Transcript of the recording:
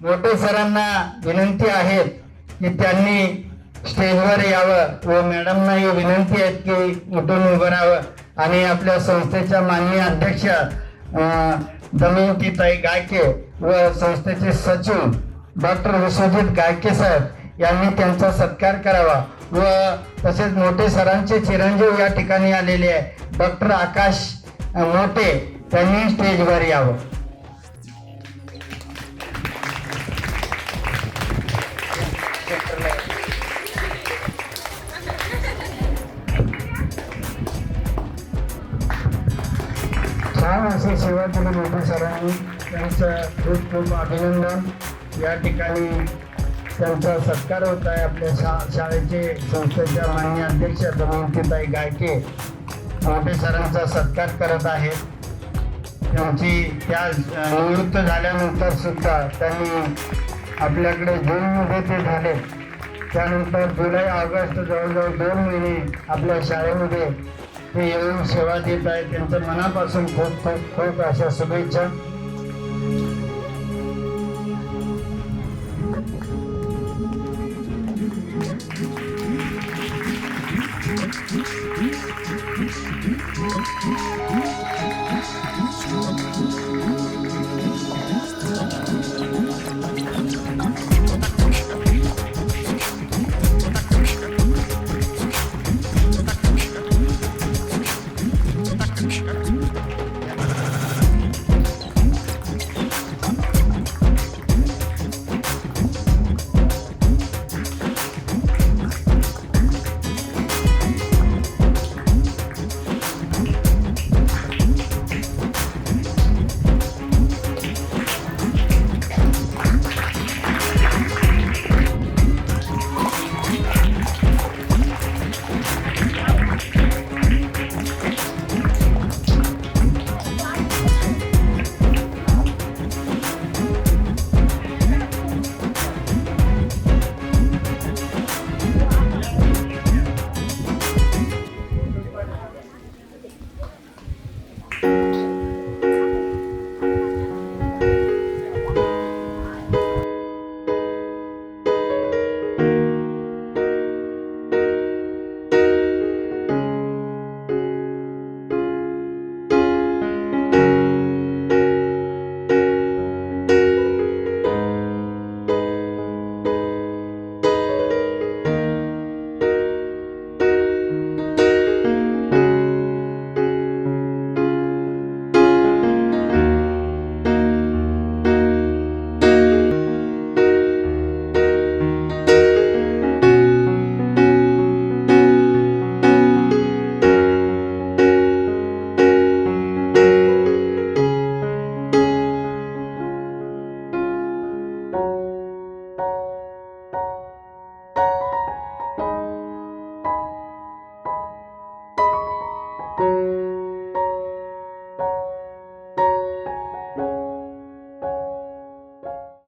मोठे सरांना विनंती आहे की त्यांनी स्टेजवर यावं व मॅडमनाही विनंती आहे की उठून उभं राहावं आणि आपल्या संस्थेच्या माननीय अध्यक्ष दमयंतीताई गायके व संस्थेचे सचिव डॉक्टर विश्वजित गायके साहेब यांनी त्यांचा सत्कार करावा व तसेच मोठे सरांचे चिरंजीव या ठिकाणी आलेले आहे डॉक्टर आकाश मोठे त्यांनी स्टेजवर यावं. छान असे सेवा केली मोठे सरांनी, त्यांचं खूप खूप अभिनंदन. या ठिकाणी त्यांचा सत्कार होत आहे. आपल्या शाळेचे संस्थेच्या माननीय अध्यक्ष दमयंतीताई गायके मोठे सरांचा सत्कार करत आहेत. त्यांची त्या निवृत्त झाल्यानंतर सुद्धा त्यांनी आपल्याकडे जूनमध्ये ते झाले, त्यानंतर जुलै ऑगस्ट जवळजवळ 2 महिने आपल्या शाळेमध्ये ते येऊन सेवा देत आहेत. त्यांचं मनापासून खूप खूप खूप अशा शुभेच्छा.